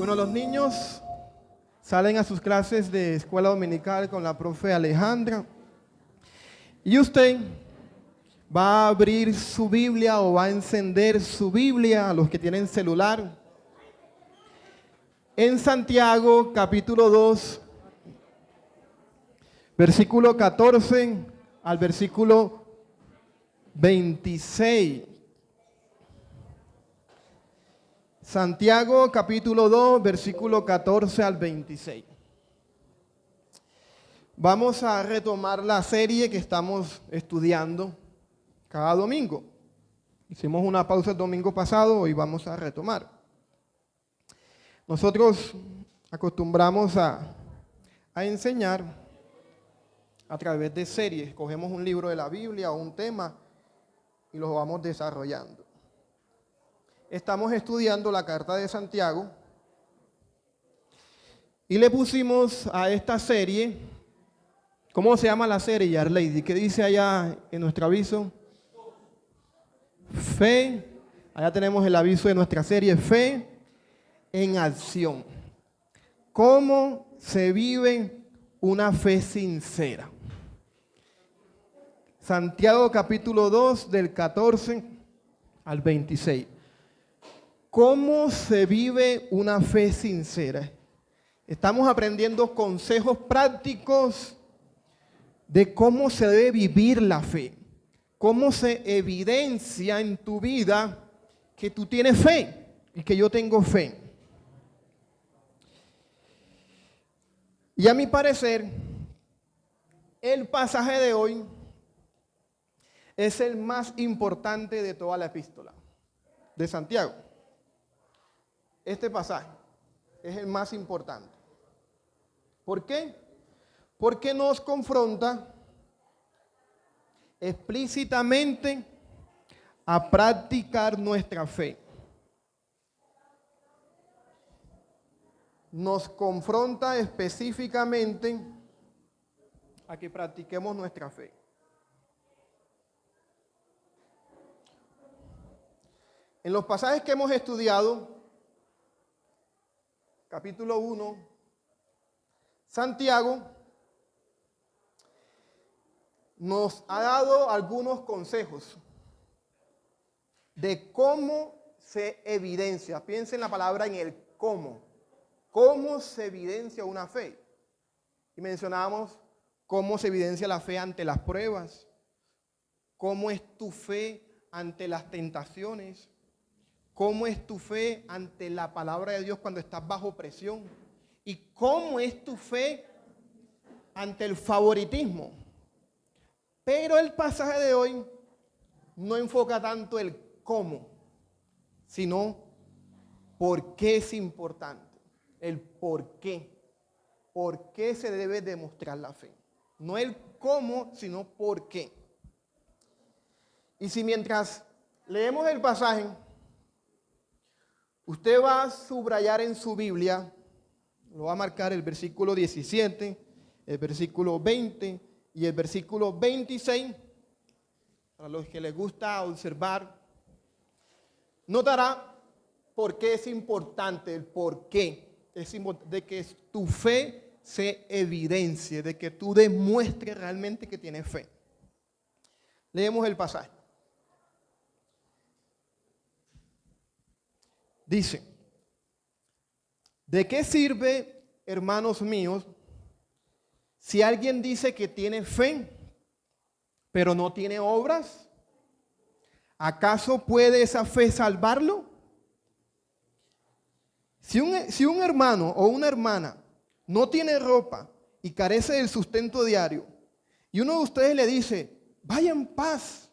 Bueno, los niños salen a sus clases de escuela dominical con la profe Alejandra. Y usted va a abrir su Biblia o va a encender su Biblia, a los que tienen celular, en Santiago capítulo 2, versículo 14 al versículo 26. Santiago capítulo 2, versículo 14 al 26. Vamos a retomar la serie que estamos estudiando cada domingo. Hicimos una pausa el domingo pasado, hoy vamos a retomar. Nosotros acostumbramos a enseñar a través de series. Cogemos un libro de la Biblia o un tema y lo vamos desarrollando. Estamos estudiando la carta de Santiago y le pusimos a esta serie, ¿cómo se llama la serie, Yarlady? ¿Qué dice allá en nuestro aviso? Fe. Allá tenemos el aviso de nuestra serie, Fe en Acción. ¿Cómo se vive una fe sincera? Santiago capítulo 2 del 14 al 26. ¿Cómo se vive una fe sincera? Estamos aprendiendo consejos prácticos de cómo se debe vivir la fe. Cómo se evidencia en tu vida que tú tienes fe y que yo tengo fe. Y a mi parecer, el pasaje de hoy es el más importante de toda la epístola de Santiago. Este pasaje es el más importante. ¿Por qué? Porque nos confronta explícitamente a practicar nuestra fe. Nos confronta específicamente a que practiquemos nuestra fe. En los pasajes que hemos estudiado, capítulo 1, Santiago nos ha dado algunos consejos de cómo se evidencia. Piensen en la palabra en el cómo. ¿Cómo se evidencia una fe? Y mencionábamos cómo se evidencia la fe ante las pruebas, cómo es tu fe ante las tentaciones, cómo es tu fe ante la palabra de Dios cuando estás bajo presión y cómo es tu fe ante el favoritismo. Pero el pasaje de hoy no enfoca tanto el cómo, sino por qué es importante. El por qué. ¿Por qué se debe demostrar la fe? No el cómo, sino por qué. Y si mientras leemos el pasaje, usted va a subrayar en su Biblia, lo va a marcar el versículo 17, el versículo 20 y el versículo 26, para los que les gusta observar, notará por qué es importante, el por qué. Es importante de que tu fe se evidencie, de que tú demuestres realmente que tienes fe. Leemos el pasaje. Dice, ¿de qué sirve, hermanos míos, si alguien dice que tiene fe, pero no tiene obras? ¿Acaso puede esa fe salvarlo? Si un hermano o una hermana no tiene ropa y carece del sustento diario, y uno de ustedes le dice, vaya en paz,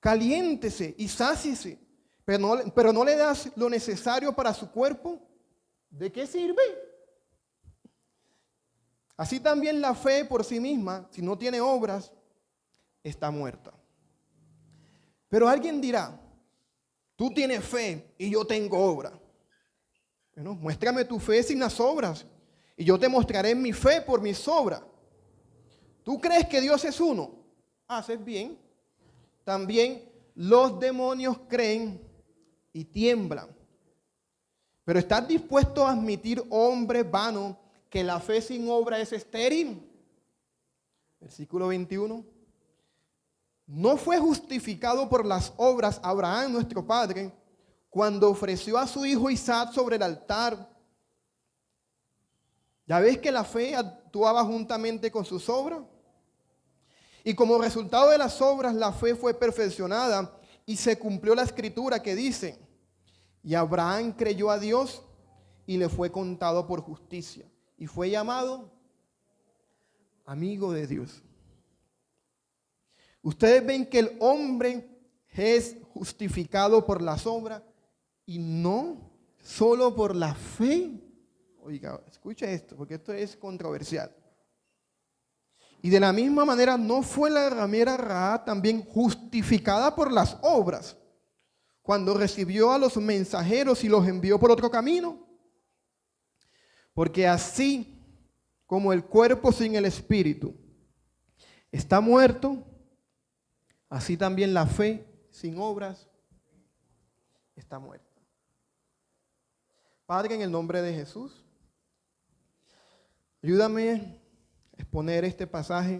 caliéntese y sáciese, pero no le das lo necesario para su cuerpo, ¿de qué sirve? Así también la fe por sí misma, si no tiene obras, está muerta. Pero alguien dirá, tú tienes fe y yo tengo obra. Bueno, muéstrame tu fe sin las obras y yo te mostraré mi fe por mis obras. ¿Tú crees que Dios es uno? Haces bien. También los demonios creen y tiemblan. Pero ¿estás dispuesto a admitir, hombre vano, que la fe sin obra es estéril? Versículo 21. ¿No fue justificado por las obras Abraham, nuestro padre, cuando ofreció a su hijo Isaac sobre el altar? ¿Ya ves que la fe actuaba juntamente con sus obras? Y como resultado de las obras, la fe fue perfeccionada y se cumplió la escritura que dice: y Abraham creyó a Dios y le fue contado por justicia. Y fue llamado amigo de Dios. Ustedes ven que el hombre es justificado por las obras y no solo por la fe. Oiga, escucha esto, porque esto es controversial. Y de la misma manera, ¿no fue la ramera Rahab también justificada por las obras cuando recibió a los mensajeros y los envió por otro camino? Porque así como el cuerpo sin el espíritu está muerto, así también la fe sin obras está muerta. Padre, en el nombre de Jesús, ayúdame a exponer este pasaje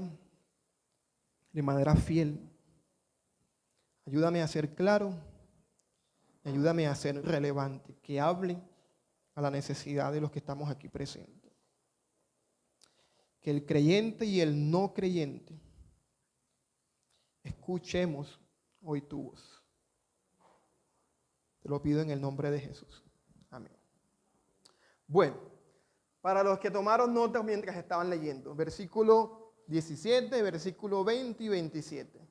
de manera fiel. Ayúdame a ser claro, ayúdame a ser relevante, que hable a la necesidad de los que estamos aquí presentes. Que el creyente y el no creyente escuchemos hoy tu voz. Te lo pido en el nombre de Jesús. Amén. Bueno, para los que tomaron notas mientras estaban leyendo, versículo 17, versículo 20 y 27.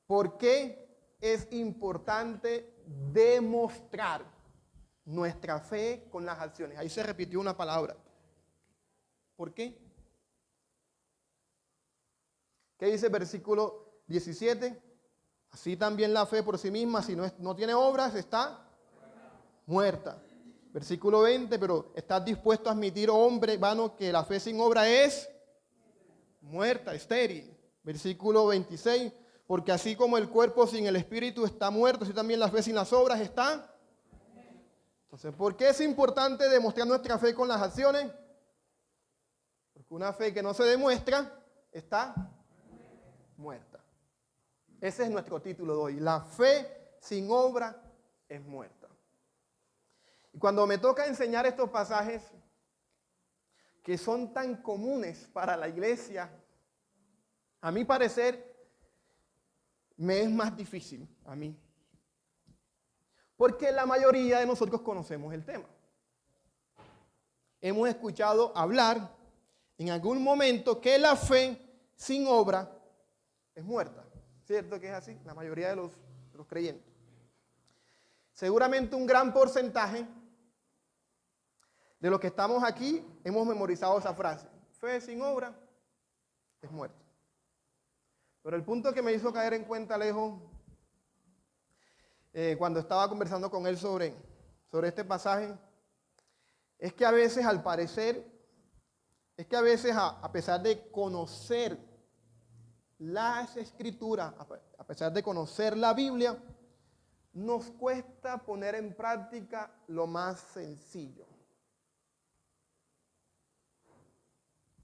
¿Por qué es importante demostrar nuestra fe con las acciones? Ahí se repitió una palabra. ¿Por qué? ¿Qué dice el versículo 17? Así también la fe por sí misma, si no tiene obras, está muerta. Versículo 20, pero ¿estás dispuesto a admitir, hombre vano, que la fe sin obra es muerta, estéril? Versículo 26, porque así como el cuerpo sin el espíritu está muerto, así también la fe sin las obras está. Entonces, ¿por qué es importante demostrar nuestra fe con las acciones? Porque una fe que no se demuestra está muerta. Ese es nuestro título de hoy. La fe sin obra es muerta. Y cuando me toca enseñar estos pasajes que son tan comunes para la iglesia, a mi parecer, me es más difícil a mí. Porque la mayoría de nosotros conocemos el tema. Hemos escuchado hablar en algún momento que la fe sin obra es muerta. ¿Cierto que es así? La mayoría de los creyentes. Seguramente un gran porcentaje de los que estamos aquí hemos memorizado esa frase. Fe sin obra es muerta. Pero el punto que me hizo caer en cuenta, Alejo, cuando estaba conversando con él sobre este pasaje, es que a veces, al parecer, a pesar de conocer las escrituras, a pesar de conocer la Biblia, nos cuesta poner en práctica lo más sencillo.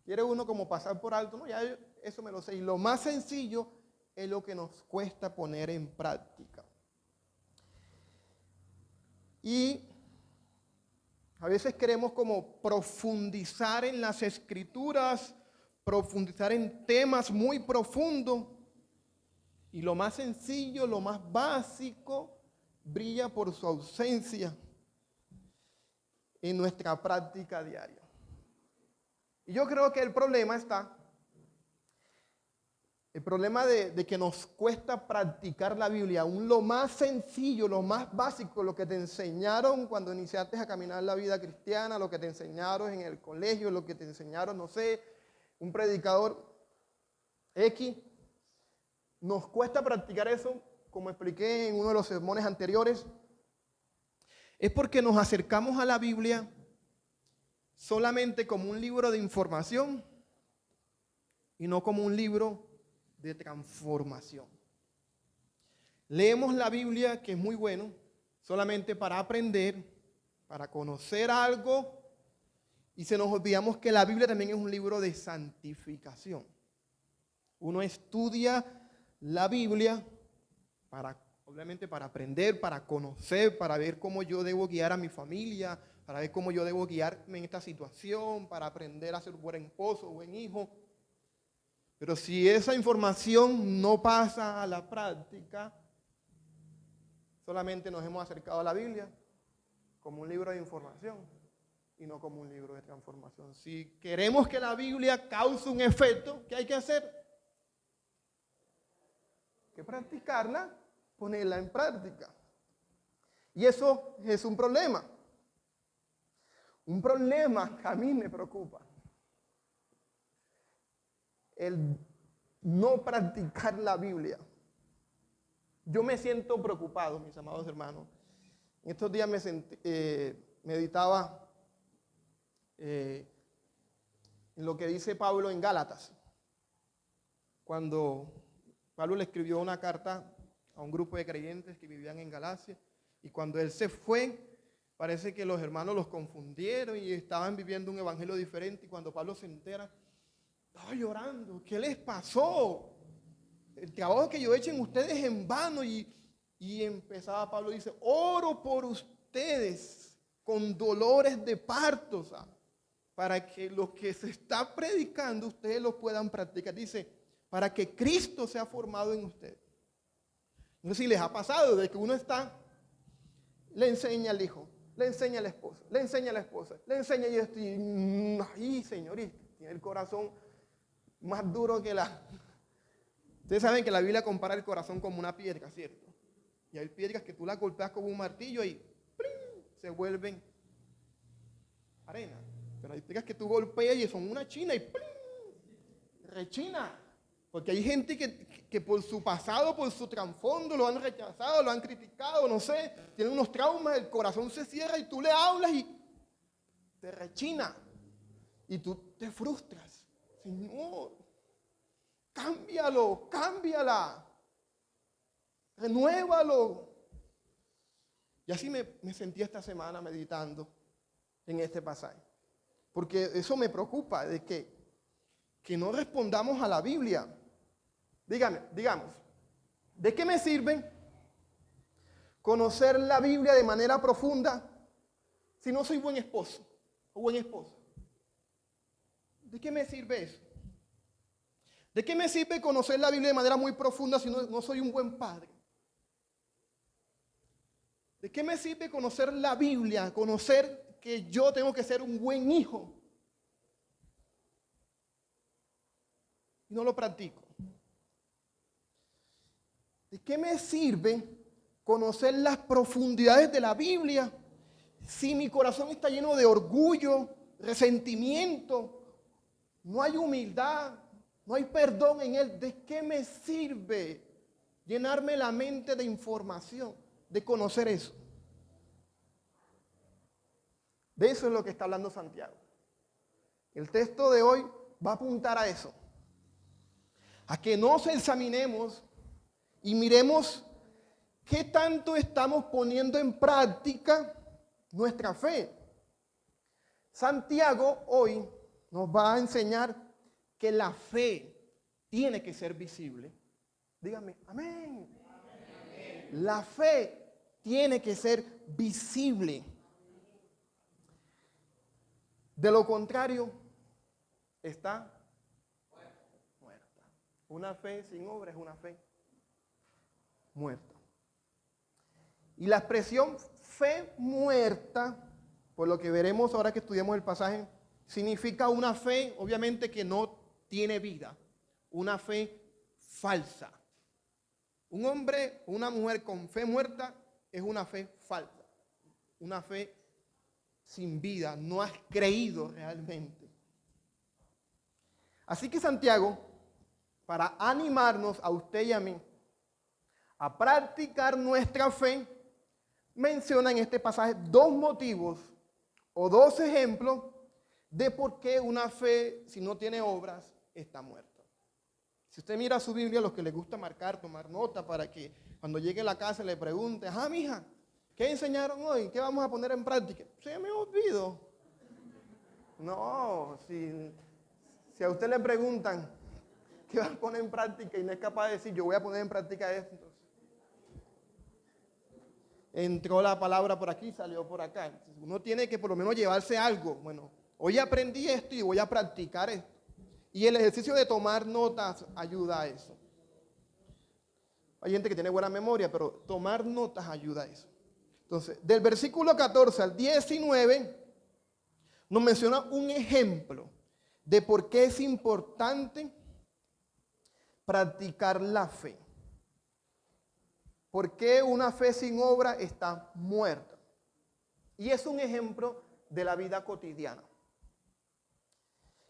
Quiere uno como pasar por alto, ¿no? Ya eso me lo sé. Y lo más sencillo es lo que nos cuesta poner en práctica. Y a veces queremos como profundizar en las escrituras, profundizar en temas muy profundos. Y lo más sencillo, lo más básico, brilla por su ausencia en nuestra práctica diaria. Y yo creo que el problema de que nos cuesta practicar la Biblia, aún lo más sencillo, lo más básico, lo que te enseñaron cuando iniciaste a caminar la vida cristiana, lo que te enseñaron en el colegio, lo que te enseñaron, no sé, un predicador X, nos cuesta practicar eso, como expliqué en uno de los sermones anteriores, es porque nos acercamos a la Biblia solamente como un libro de información y no como un libro de transformación. Leemos la Biblia, que es muy bueno, solamente para aprender, para conocer algo, y se nos olvidamos que la Biblia también es un libro de santificación. Uno estudia la Biblia obviamente para aprender, para conocer, para ver cómo yo debo guiar a mi familia, para ver cómo yo debo guiarme en esta situación, para aprender a ser buen esposo, buen hijo. Pero si esa información no pasa a la práctica, solamente nos hemos acercado a la Biblia como un libro de información y no como un libro de transformación. Si queremos que la Biblia cause un efecto, ¿qué hay que hacer? Hay que practicarla, ponerla en práctica. Y eso es un problema. Un problema que a mí me preocupa. El no practicar la Biblia. Yo me siento preocupado, mis amados hermanos. En estos días meditaba en lo que dice Pablo en Gálatas. Cuando Pablo le escribió una carta a un grupo de creyentes que vivían en Galacia, y cuando él se fue, parece que los hermanos los confundieron y estaban viviendo un evangelio diferente, y cuando Pablo se entera, estaba llorando. ¿Qué les pasó? El trabajo que yo he hecho en ustedes en vano. Y empezaba Pablo, dice, oro por ustedes con dolores de parto, ¿sabes? Para que lo que se está predicando ustedes lo puedan practicar. Dice, para que Cristo sea formado en ustedes. No sé si les ha pasado de que uno le enseña al hijo, le enseña a la esposa, le enseña a la esposa, le enseña y estoy, ay, señorita, tiene el corazón más duro que la... Ustedes saben que la Biblia compara el corazón como una piedra, ¿cierto? Y hay piedras que tú las golpeas con un martillo y ¡prim!, se vuelven arena. Pero hay piedras que tú golpeas y son una china y ¡prim!, rechina. Porque hay gente que por su pasado, por su trasfondo, lo han rechazado, lo han criticado, no sé, tienen unos traumas, el corazón se cierra y tú le hablas y te rechina. Y tú te frustras. Señor, cámbialo, cámbiala, renuévalo. Y así me sentí esta semana meditando en este pasaje. Porque eso me preocupa, de que no respondamos a la Biblia. Digamos, ¿de qué me sirve conocer la Biblia de manera profunda si no soy buen esposo o buena esposa? ¿De qué me sirve eso? ¿De qué me sirve conocer la Biblia de manera muy profunda si no soy un buen padre? ¿De qué me sirve conocer la Biblia, conocer que yo tengo que ser un buen hijo? Y no lo practico. ¿De qué me sirve conocer las profundidades de la Biblia si mi corazón está lleno de orgullo, resentimiento, no hay humildad, no hay perdón en él? ¿De qué me sirve llenarme la mente de información, de conocer eso? De eso es lo que está hablando Santiago. El texto de hoy va a apuntar a eso, a que nos examinemos y miremos qué tanto estamos poniendo en práctica nuestra fe. Santiago hoy nos va a enseñar que la fe tiene que ser visible. Dígame, amén. Amén. La fe tiene que ser visible. De lo contrario, está muerta. Una fe sin obra es una fe muerta. Y la expresión fe muerta, por lo que veremos ahora que estudiamos el pasaje, significa una fe, obviamente, que no tiene vida, una fe falsa. Un hombre o una mujer con fe muerta es una fe falsa, una fe sin vida, no has creído realmente. Así que Santiago, para animarnos a usted y a mí a practicar nuestra fe, menciona en este pasaje dos motivos o dos ejemplos de por qué una fe, si no tiene obras, está muerta. Si usted mira su Biblia, los que les gusta marcar, tomar nota, para que cuando llegue a la casa le pregunte, mija, ¿Qué enseñaron hoy? ¿Qué vamos a poner en práctica? Se me olvidó. No, si a usted le preguntan qué va a poner en práctica y no es capaz de decir, yo voy a poner en práctica esto, entonces, entró la palabra por aquí, salió por acá. Entonces, uno tiene que por lo menos llevarse algo. Bueno, hoy aprendí esto y voy a practicar esto. Y el ejercicio de tomar notas ayuda a eso. Hay gente que tiene buena memoria, pero tomar notas ayuda a eso. Entonces, del versículo 14 al 19, nos menciona un ejemplo de por qué es importante practicar la fe. ¿Por qué una fe sin obra está muerta? Y es un ejemplo de la vida cotidiana.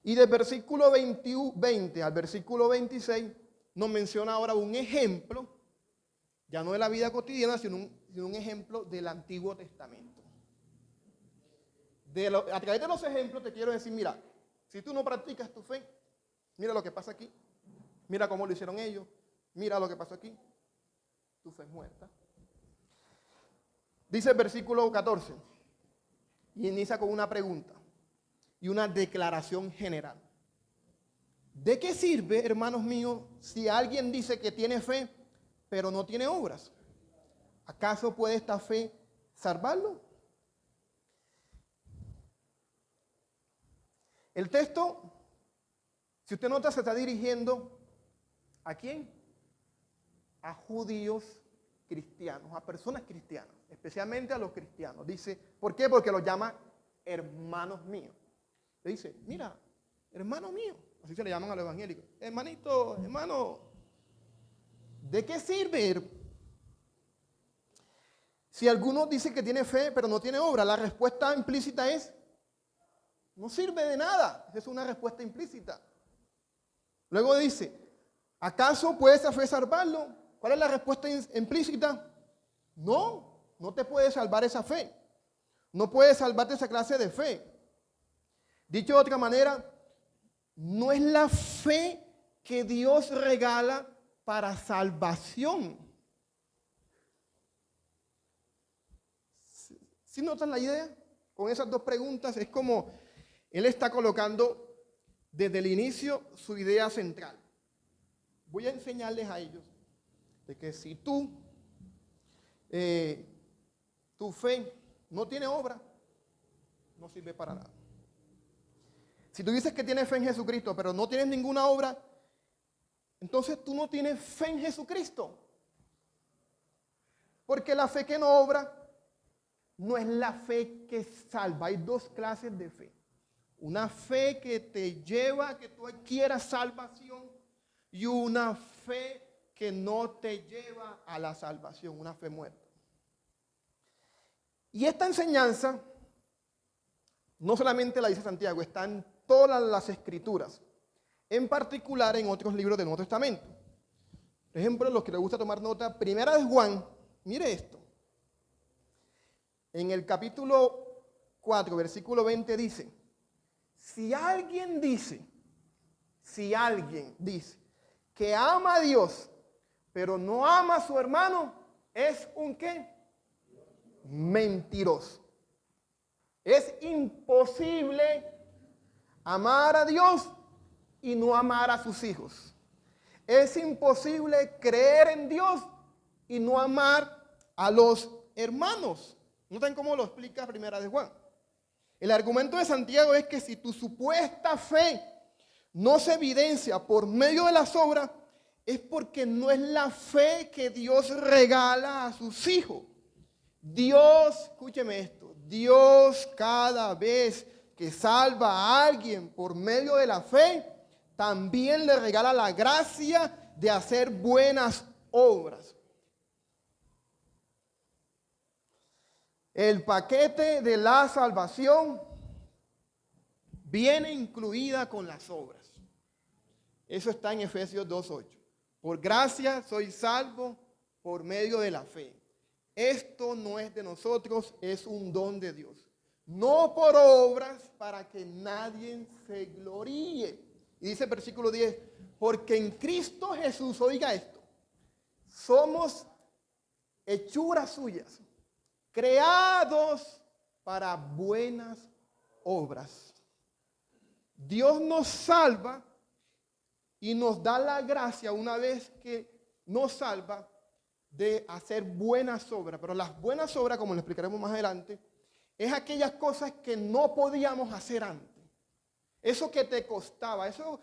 Y del versículo 20 al versículo 26 nos menciona ahora un ejemplo, ya no de la vida cotidiana, sino un ejemplo del Antiguo Testamento. A través de los ejemplos te quiero decir, mira, si tú no practicas tu fe, mira lo que pasa aquí, mira cómo lo hicieron ellos, mira lo que pasó aquí, tu fe es muerta. Dice el versículo 14, y inicia con una pregunta y una declaración general. ¿De qué sirve, hermanos míos, si alguien dice que tiene fe, pero no tiene obras? ¿Acaso puede esta fe salvarlo? El texto, si usted nota, se está dirigiendo ¿a quién? A judíos cristianos, a personas cristianas, especialmente a los cristianos. Dice, ¿por qué? Porque los llama hermanos míos. Le dice, mira, hermano mío, así se le llaman a los evangélicos. Hermanito, hermano, ¿de qué sirve? Si alguno dice que tiene fe, pero no tiene obra, la respuesta implícita es, no sirve de nada. Esa es una respuesta implícita. Luego dice, ¿acaso puede esa fe salvarlo? ¿Cuál es la respuesta implícita? No, no te puede salvar esa fe. No puede salvarte esa clase de fe. Dicho de otra manera, no es la fe que Dios regala para salvación. ¿Sí notan la idea? Con esas dos preguntas es como Él está colocando desde el inicio su idea central. Voy a enseñarles a ellos de que si tu fe no tiene obra, no sirve para nada. Si tú dices que tienes fe en Jesucristo, pero no tienes ninguna obra, entonces tú no tienes fe en Jesucristo. Porque la fe que no obra no es la fe que salva. Hay dos clases de fe. Una fe que te lleva a que tú adquieras salvación y una fe que no te lleva a la salvación, una fe muerta. Y esta enseñanza no solamente la dice Santiago, está en todas las escrituras, en particular en otros libros del Nuevo Testamento. Por ejemplo, los que les gusta tomar nota, Primera de Juan, mire esto. En el capítulo 4, versículo 20 dice, si alguien dice que ama a Dios, pero no ama a su hermano, es un ¿qué? Mentiroso. Es imposible amar a Dios y no amar a sus hijos. Es imposible creer en Dios y no amar a los hermanos. ¿Notan cómo lo explica Primera de Juan? El argumento de Santiago es que si tu supuesta fe no se evidencia por medio de las obras, es porque no es la fe que Dios regala a sus hijos. Dios, escúcheme esto, Dios cada vez que salva a alguien por medio de la fe, también le regala la gracia de hacer buenas obras. El paquete de la salvación viene incluida con las obras. Eso está en Efesios 2:8. Por gracia soy salvo por medio de la fe. Esto no es de nosotros, es un don de Dios. No por obras para que nadie se gloríe. Y dice el versículo 10, porque en Cristo Jesús, oiga esto, somos hechuras suyas, creados para buenas obras. Dios nos salva y nos da la gracia una vez que nos salva de hacer buenas obras. Pero las buenas obras, como lo explicaremos más adelante, es aquellas cosas que no podíamos hacer antes. Eso que te costaba, eso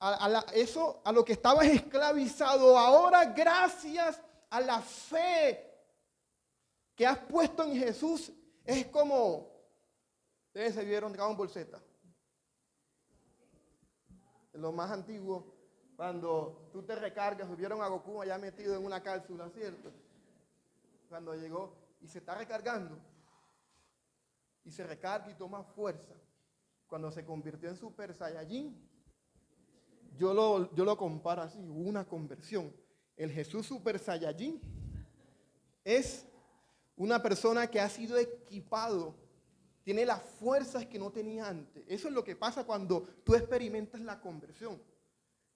a lo que estabas esclavizado, ahora gracias a la fe que has puesto en Jesús, es como, ustedes se vieron Dragon Ball Z, lo más antiguo, cuando tú te recargas, vieron a Goku allá metido en una cápsula, ¿cierto? Cuando llegó y se está recargando, y se recarga y toma fuerza. Cuando se convirtió en Super Saiyajin, yo lo comparo así, hubo una conversión. El Jesús Super Saiyajin es una persona que ha sido equipado, tiene las fuerzas que no tenía antes. Eso es lo que pasa cuando tú experimentas la conversión.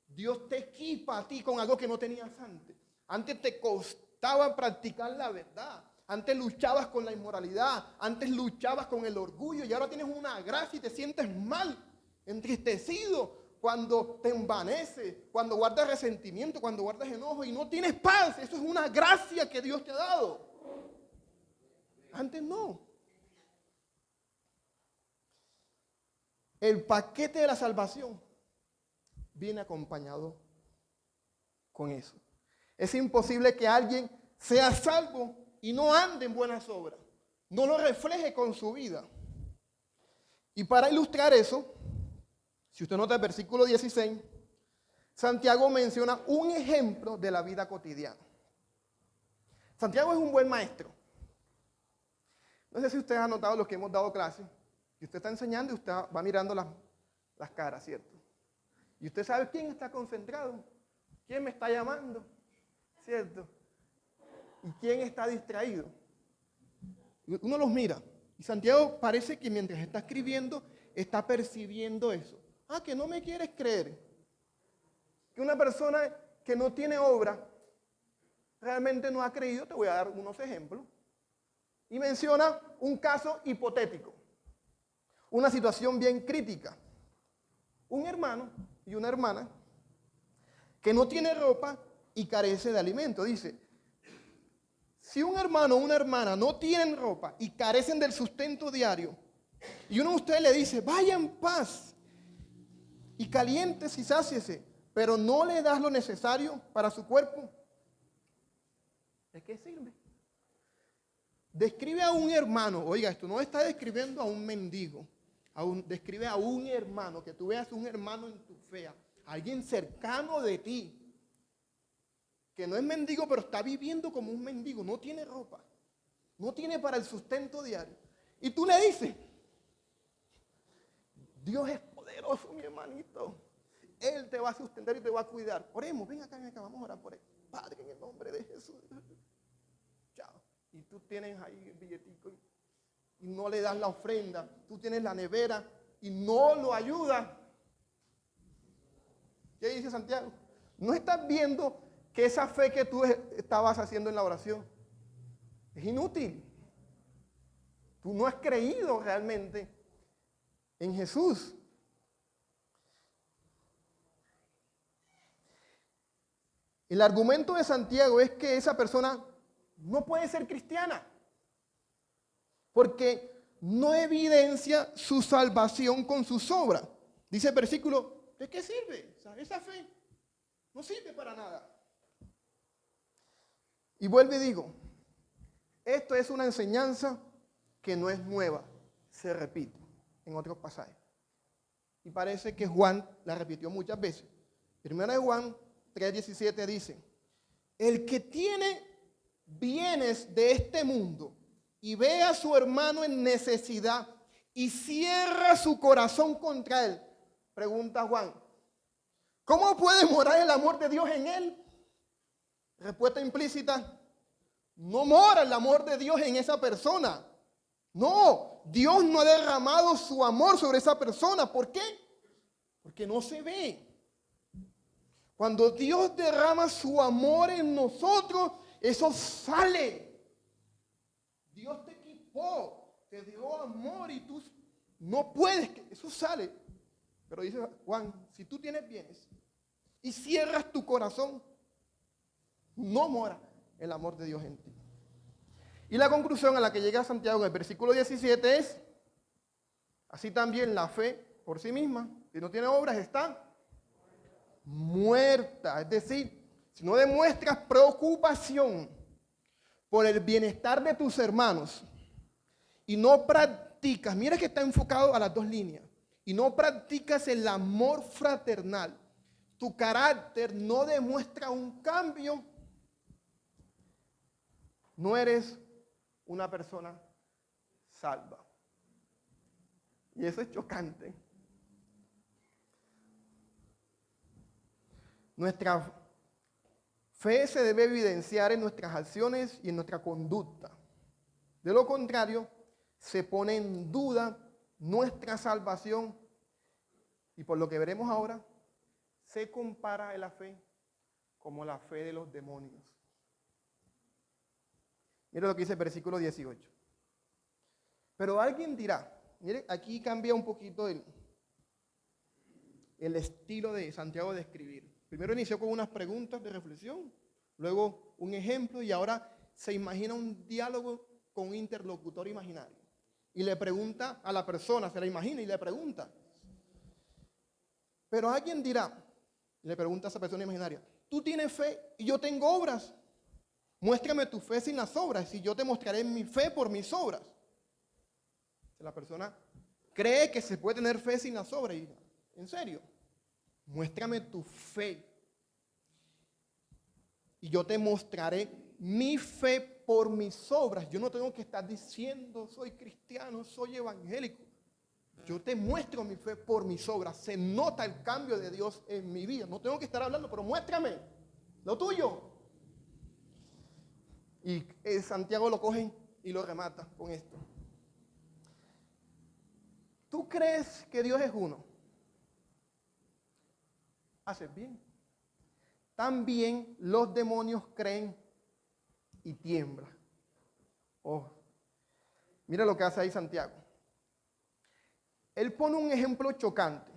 Dios te equipa a ti con algo que no tenías antes. Antes te costaba practicar la verdad. Antes luchabas con la inmoralidad. Antes luchabas con el orgullo. Y ahora tienes una gracia y te sientes mal, entristecido, cuando te envaneces, cuando guardas resentimiento, cuando guardas enojo y no tienes paz. Eso es una gracia que Dios te ha dado. Antes no. El paquete de la salvación viene acompañado con eso. Es imposible que alguien sea salvo y no ande en buenas obras, no lo refleje con su vida. Y para ilustrar eso, si usted nota el versículo 16, Santiago menciona un ejemplo de la vida cotidiana. Santiago es un buen maestro. No sé si ustedes han notado los que hemos dado clases, y usted está enseñando y usted va mirando las caras, ¿cierto? Y usted sabe quién está concentrado, quién me está llamando, ¿cierto? Y quién está distraído. Uno los mira. Y Santiago parece que mientras está escribiendo, está percibiendo eso. Ah, que no me quieres creer. Que una persona que no tiene obra, realmente no ha creído. Te voy a dar unos ejemplos. Y menciona un caso hipotético. Una situación bien crítica. Un hermano y una hermana que no tiene ropa y carece de alimento. Dice, si un hermano o una hermana no tienen ropa y carecen del sustento diario, y uno de ustedes le dice, vaya en paz y caliéntese y sáciese, pero no le das lo necesario para su cuerpo, ¿de qué sirve? Describe a un hermano, oiga, esto no está describiendo a un mendigo, describe a un hermano, que tú veas un hermano en tu fe, alguien cercano de ti, que no es mendigo, pero está viviendo como un mendigo, no tiene ropa, no tiene para el sustento diario. Y tú le dices, Dios es poderoso, mi hermanito. Él te va a sustentar y te va a cuidar. Oremos, ven acá, vamos a orar por él. Padre, en el nombre de Jesús. Chao. Y tú tienes ahí el billetico y no le das la ofrenda. Tú tienes la nevera y no lo ayudas. ¿Qué dice Santiago? No estás viendo que esa fe que tú estabas haciendo en la oración es inútil. Tú no has creído realmente en Jesús. El argumento de Santiago es que esa persona no puede ser cristiana porque no evidencia su salvación con sus obras. Dice el versículo, ¿de qué sirve? O sea, esa fe no sirve para nada. Y vuelvo y digo, esto es una enseñanza que no es nueva, se repite en otros pasajes. Y parece que Juan la repitió muchas veces. Primera de Juan 3:17 dice, el que tiene bienes de este mundo y ve a su hermano en necesidad y cierra su corazón contra él, pregunta Juan, ¿cómo puede morar el amor de Dios en él? Respuesta implícita, no mora el amor de Dios en esa persona. No, Dios no ha derramado su amor sobre esa persona. ¿Por qué? Porque no se ve. Cuando Dios derrama su amor en nosotros, eso sale. Dios te equipó, te dio amor y tú no puedes, eso sale. Pero dice Juan, si tú tienes bienes y cierras tu corazón, no mora el amor de Dios en ti. Y la conclusión a la que llega Santiago en el versículo 17 es, así también la fe por sí misma, si no tiene obras, está muerta. Es decir, si no demuestras preocupación por el bienestar de tus hermanos y no practicas, mira que está enfocado a las dos líneas, y no practicas el amor fraternal, tu carácter no demuestra un cambio, no eres una persona salva. Y eso es chocante. Nuestra fe se debe evidenciar en nuestras acciones y en nuestra conducta. De lo contrario, se pone en duda nuestra salvación y por lo que veremos ahora, se compara a la fe como la fe de los demonios. Mira lo que dice el versículo 18. Pero alguien dirá, mire, aquí cambia un poquito el estilo de Santiago de escribir. Primero inició con unas preguntas de reflexión, luego un ejemplo y ahora se imagina un diálogo con un interlocutor imaginario. Y le pregunta a la persona, se la imagina y le pregunta. Pero alguien dirá, le pregunta a esa persona imaginaria, tú tienes fe y yo tengo obras. Muéstrame tu fe sin las obras y yo te mostraré mi fe por mis obras. La persona cree que se puede tener fe sin las obras. Y, en serio, muéstrame tu fe y yo te mostraré mi fe por mis obras. Yo no tengo que estar diciendo soy cristiano, soy evangélico. Yo te muestro mi fe por mis obras. Se nota el cambio de Dios en mi vida. No tengo que estar hablando, pero muéstrame lo tuyo. Y Santiago lo coge y lo remata con esto. ¿Tú crees que Dios es uno? Haces bien. También los demonios creen y tiemblan. Oh, mira lo que hace ahí Santiago. Él pone un ejemplo chocante.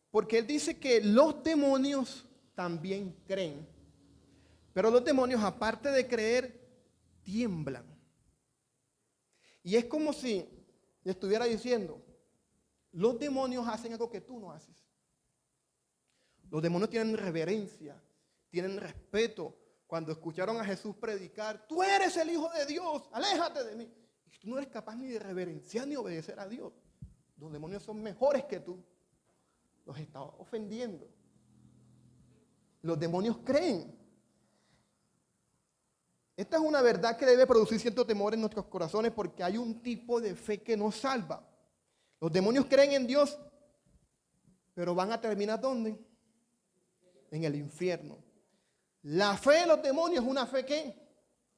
Porque él dice que los demonios también creen. Pero los demonios, aparte de creer, tiemblan. Y es como si le estuviera diciendo, los demonios hacen algo que tú no haces. Los demonios tienen reverencia, tienen respeto. Cuando escucharon a Jesús predicar, tú eres el Hijo de Dios, aléjate de mí. Y tú no eres capaz ni de reverenciar ni obedecer a Dios. Los demonios son mejores que tú. Los está ofendiendo. Los demonios creen. Esta es una verdad que debe producir cierto temor en nuestros corazones porque hay un tipo de fe que nos salva. Los demonios creen en Dios, pero van a terminar ¿dónde? En el infierno. La fe de los demonios es una fe que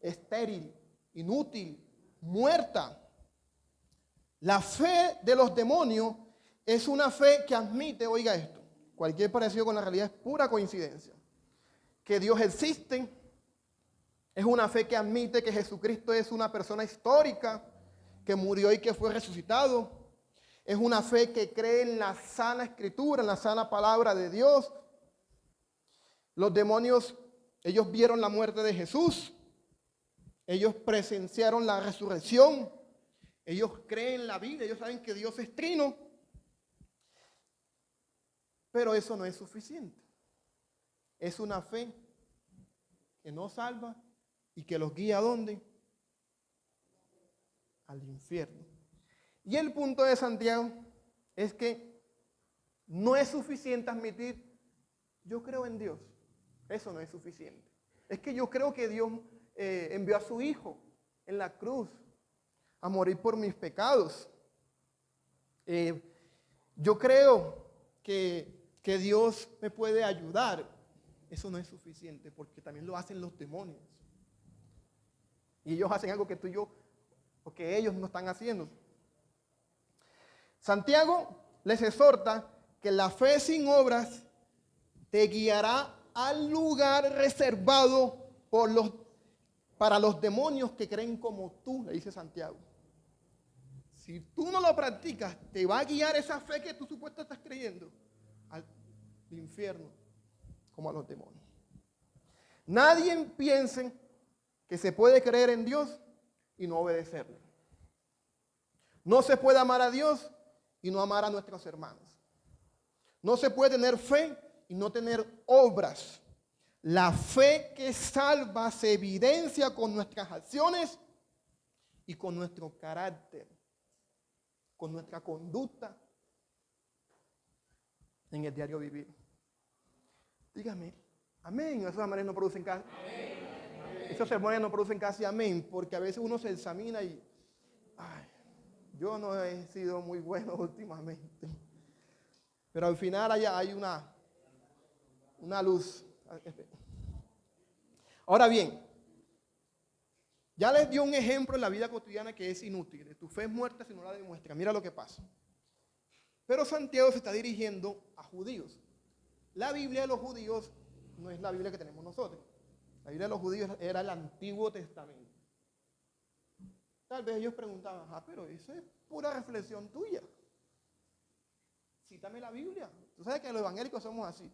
estéril, inútil, muerta. La fe de los demonios es una fe que admite, oiga esto, cualquier parecido con la realidad es pura coincidencia. Que Dios existe. Es una fe que admite que Jesucristo es una persona histórica, que murió y que fue resucitado. Es una fe que cree en la sana escritura, en la sana palabra de Dios. Los demonios, ellos vieron la muerte de Jesús. Ellos presenciaron la resurrección. Ellos creen en la vida, ellos saben que Dios es trino. Pero eso no es suficiente. Es una fe que no salva y que los guía ¿a dónde? Al infierno. Y el punto de Santiago es que no es suficiente admitir, yo creo en Dios. Eso no es suficiente. Es que yo creo que Dios envió a su Hijo en la cruz a morir por mis pecados. Yo creo que Dios me puede ayudar. Eso no es suficiente porque también lo hacen los demonios. Y ellos hacen algo que tú y yo, o que ellos no están haciendo. Santiago les exhorta que la fe sin obras te guiará al lugar reservado por los para los demonios que creen como tú, le dice Santiago. Si tú no lo practicas, te va a guiar esa fe que tú supuestamente estás creyendo al infierno, como a los demonios. Nadie piense que se puede creer en Dios y no obedecerle. No se puede amar a Dios y no amar a nuestros hermanos. No se puede tener fe y no tener obras. La fe que salva se evidencia con nuestras acciones y con nuestro carácter, con nuestra conducta en el diario vivir. Dígame, amén. Esos sermones no producen casi. Esos sermones no producen casi amén, porque a veces uno se examina y, ay, yo no he sido muy bueno últimamente. Pero al final hay una luz. Ahora bien, ya les dio un ejemplo en la vida cotidiana que es inútil. Tu fe es muerta si no la demuestra. Mira lo que pasa. Pero Santiago se está dirigiendo a judíos. La Biblia de los judíos no es la Biblia que tenemos nosotros. La Biblia de los judíos era el Antiguo Testamento. Tal vez ellos preguntaban, pero eso es pura reflexión tuya. Cítame la Biblia. Tú sabes que los evangélicos somos así.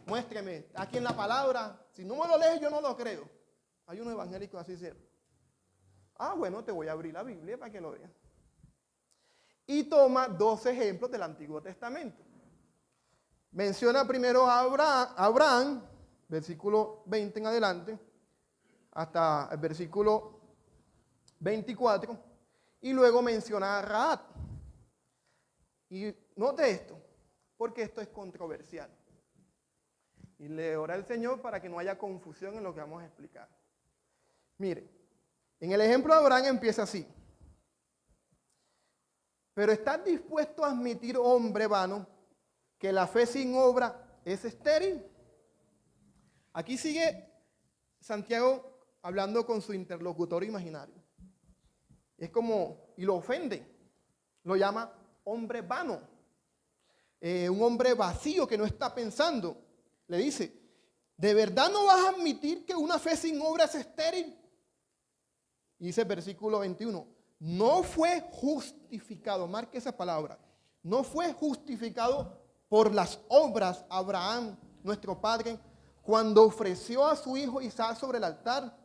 Muéstreme, aquí en la palabra. Si no me lo lees, yo no lo creo. Hay unos evangélicos así cierto. Bueno, te voy a abrir la Biblia para que lo veas. Y toma 2 ejemplos del Antiguo Testamento. Menciona primero a Abraham, versículo 20 en adelante, hasta el versículo 24, y luego menciona a Rahab. Y note esto, porque esto es controversial. Y le ora al Señor para que no haya confusión en lo que vamos a explicar. Mire, en el ejemplo de Abraham empieza así. Pero ¿estás dispuesto a admitir, hombre vano, que la fe sin obra es estéril? Aquí sigue Santiago hablando con su interlocutor imaginario. Es como, y lo ofende, lo llama hombre vano, un hombre vacío que no está pensando. Le dice, ¿de verdad no vas a admitir que una fe sin obra es estéril? Y dice el versículo 21, no fue justificado, marque esa palabra, no fue justificado por las obras Abraham, nuestro padre, cuando ofreció a su hijo Isaac sobre el altar.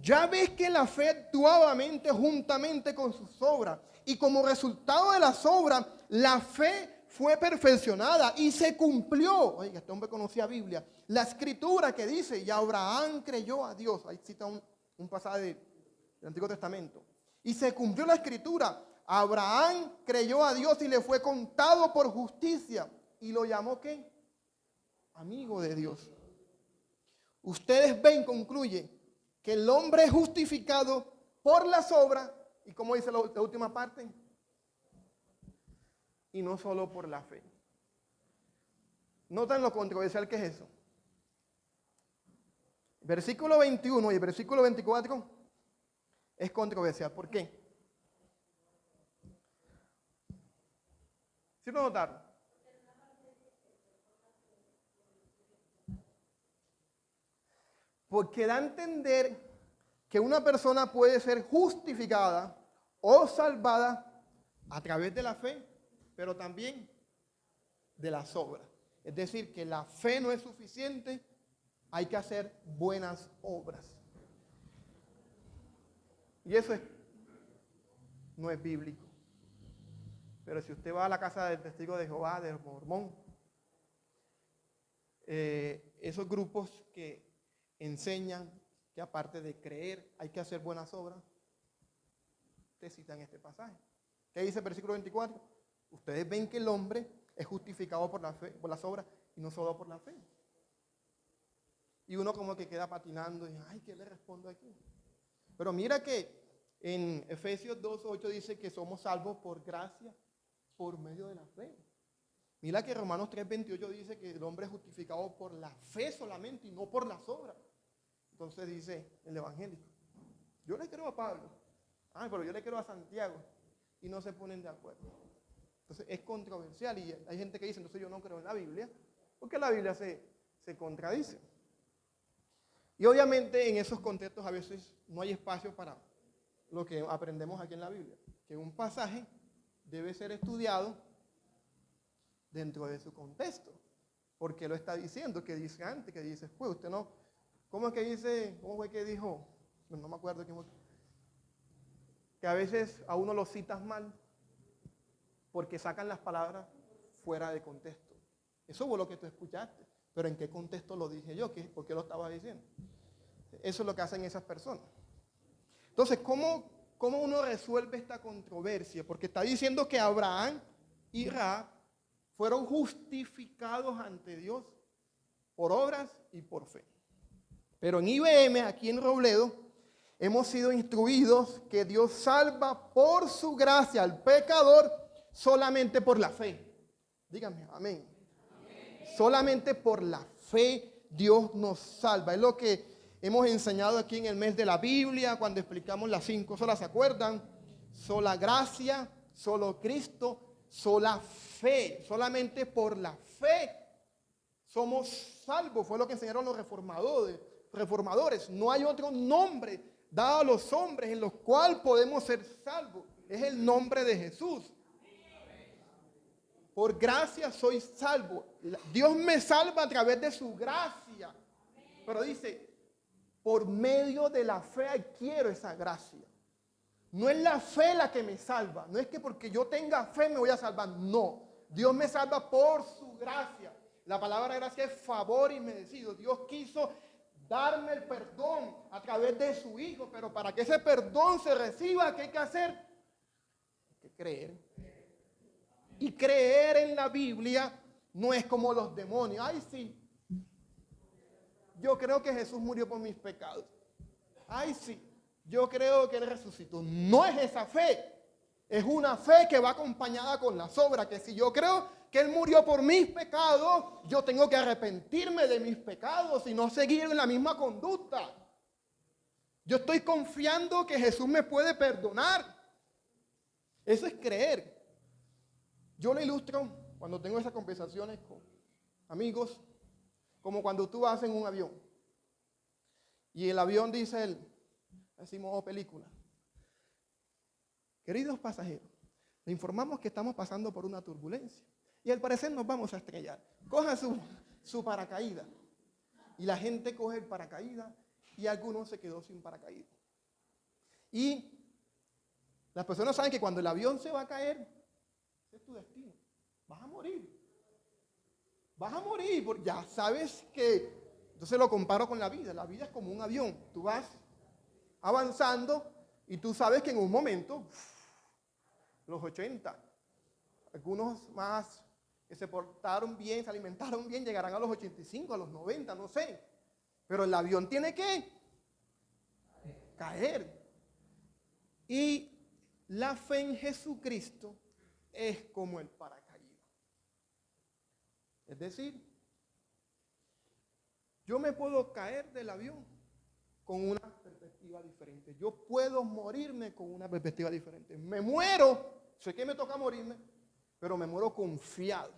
Ya ves que la fe actuabamente juntamente con sus obras, y como resultado de las obras, la fe fue perfeccionada y se cumplió. Oiga, este hombre conocía Biblia. La escritura que dice, y Abraham creyó a Dios. Ahí cita un pasaje del Antiguo Testamento. Y se cumplió la escritura. Abraham creyó a Dios y le fue contado por justicia. ¿Y lo llamó qué? Amigo de Dios. Ustedes ven, concluye, que el hombre es justificado por las obras. ¿Y cómo dice la última parte? Y no solo por la fe. ¿Notan lo controversial que es eso? Versículo 21 y el versículo 24 es controversial. ¿Por qué? ¿Sí lo notaron? Porque da a entender que una persona puede ser justificada o salvada a través de la fe, pero también de las obras. Es decir, que la fe no es suficiente, hay que hacer buenas obras. Y eso no es bíblico. Pero si usted va a la casa del testigo de Jehová, del mormón, esos grupos que enseñan que aparte de creer hay que hacer buenas obras, te citan este pasaje. ¿Qué dice el versículo 24? Ustedes ven que el hombre es justificado por la fe, por las obras y no solo por la fe. Y uno como que queda patinando y, ¿qué le respondo aquí? Pero mira que en Efesios 2:8 dice que somos salvos por gracia, por medio de la fe. Mira que Romanos 3:28 dice que el hombre es justificado por la fe solamente y no por las obras. Entonces dice el evangélico, yo le creo a Pablo, pero yo le creo a Santiago, y no se ponen de acuerdo. Entonces es controversial y hay gente que dice, entonces yo no creo en la Biblia, porque la Biblia se contradice. Y obviamente en esos contextos a veces no hay espacio para lo que aprendemos aquí en la Biblia, que un pasaje debe ser estudiado dentro de su contexto. Porque lo está diciendo, que dice antes, que dice después. Usted no, ¿cómo es que dice? ¿Cómo fue que dijo? No me acuerdo quién fue. Que a veces a uno lo citas mal porque sacan las palabras fuera de contexto. Eso fue lo que tú escuchaste. Pero ¿en qué contexto lo dije yo? ¿Por qué lo estaba diciendo? Eso es lo que hacen esas personas. Entonces, ¿cómo uno resuelve esta controversia? Porque está diciendo que Abraham y Rahab fueron justificados ante Dios por obras y por fe. Pero en IBM, aquí en Robledo, hemos sido instruidos que Dios salva por su gracia al pecador solamente por la fe. Díganme, amén. Solamente por la fe Dios nos salva. Es lo que hemos enseñado aquí en el mes de la Biblia, cuando explicamos las 5 solas, ¿se acuerdan? Sola gracia, solo Cristo, sola fe. Solamente por la fe somos salvos. Fue lo que enseñaron los reformadores. No hay otro nombre dado a los hombres en los cuales podemos ser salvos. Es el nombre de Jesús. Por gracia soy salvo. Dios me salva a través de su gracia. Pero dice, por medio de la fe adquiero esa gracia. No es la fe la que me salva. No es que porque yo tenga fe me voy a salvar. No. Dios me salva por su gracia. La palabra gracia es favor inmerecido. Dios quiso darme el perdón a través de su Hijo. Pero para que ese perdón se reciba, ¿qué hay que hacer? Hay que creer. Y creer en la Biblia no es como los demonios. Ay, sí. Yo creo que Jesús murió por mis pecados. Ay, sí. Yo creo que Él resucitó. No es esa fe. Es una fe que va acompañada con las obras. Que si yo creo que Él murió por mis pecados, yo tengo que arrepentirme de mis pecados y no seguir en la misma conducta. Yo estoy confiando que Jesús me puede perdonar. Eso es creer. Yo lo ilustro cuando tengo esas conversaciones con amigos, como cuando tú vas en un avión y el avión dice, decimos, oh, película. Queridos pasajeros, le informamos que estamos pasando por una turbulencia y al parecer nos vamos a estrellar. Coja su paracaídas. Y la gente coge el paracaídas y algunos se quedó sin paracaídas. Y las personas saben que cuando el avión se va a caer, es tu destino. Vas a morir. Vas a morir. Porque ya sabes que, entonces lo comparo con la vida. La vida es como un avión. Tú vas avanzando y tú sabes que en un momento, los 80, algunos más que se portaron bien, se alimentaron bien, llegarán a los 85, a los 90, no sé. Pero el avión tiene que caer. Y la fe en Jesucristo es como el paracaídas. Es decir, yo me puedo caer del avión con una perspectiva diferente. Yo puedo morirme con una perspectiva diferente. Me muero, sé que me toca morirme, pero me muero confiado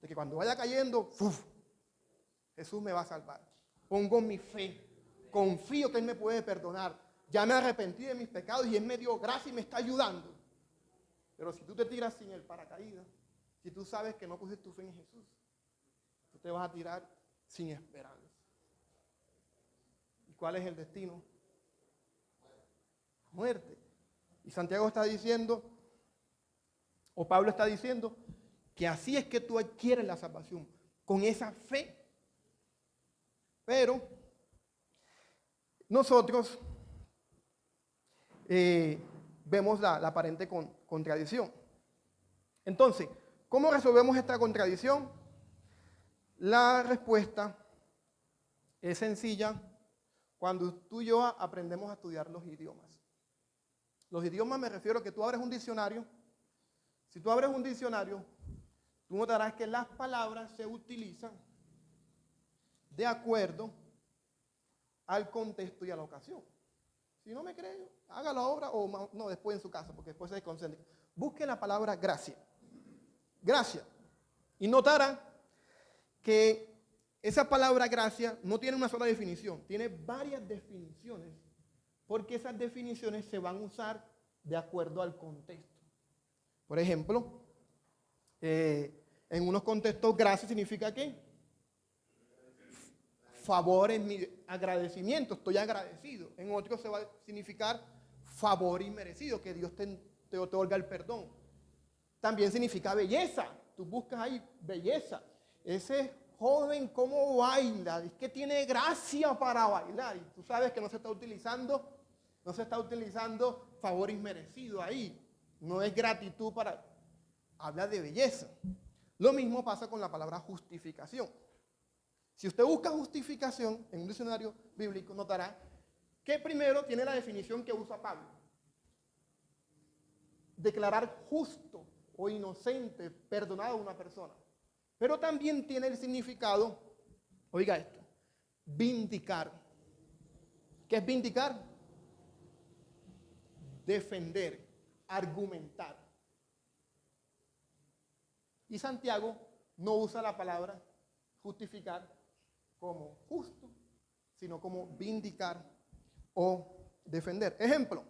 de que cuando vaya cayendo, Jesús me va a salvar. Pongo mi fe, confío que Él me puede perdonar. Ya me arrepentí de mis pecados y Él me dio gracia y me está ayudando. Pero si tú te tiras sin el paracaídas, si tú sabes que no pusiste tu fe en Jesús, tú te vas a tirar sin esperanza. ¿Y cuál es el destino? Muerte. Y Santiago está diciendo, o Pablo está diciendo, que así es que tú adquieres la salvación, con esa fe. Pero nosotros vemos la aparente contradicción. Entonces, ¿cómo resolvemos esta contradicción? La respuesta es sencilla cuando tú y yo aprendemos a estudiar los idiomas. Los idiomas me refiero a que tú abres un diccionario. Si tú abres un diccionario, tú notarás que las palabras se utilizan de acuerdo al contexto y a la ocasión. Si no me cree, haga la obra o no, después en su casa, porque después se desconcentra. Busque la palabra gracia. Gracia. Y notará que esa palabra gracia no tiene una sola definición, tiene varias definiciones, porque esas definiciones se van a usar de acuerdo al contexto. Por ejemplo, en unos contextos gracia significa ¿qué? Favor en mi agradecimiento, estoy agradecido. En otros se va a significar favor inmerecido, que Dios te otorga el perdón. También significa belleza, tú buscas ahí belleza. Ese joven cómo baila, es que tiene gracia para bailar. Y tú sabes que no se está utilizando favor inmerecido ahí. No es gratitud para, habla de belleza. Lo mismo pasa con la palabra justificación. Si usted busca justificación en un diccionario bíblico, notará que primero tiene la definición que usa Pablo. Declarar justo o inocente, perdonado a una persona. Pero también tiene el significado, oiga esto, vindicar. ¿Qué es vindicar? Defender, argumentar. Y Santiago no usa la palabra justificar como justo, sino como vindicar o defender. Ejemplo,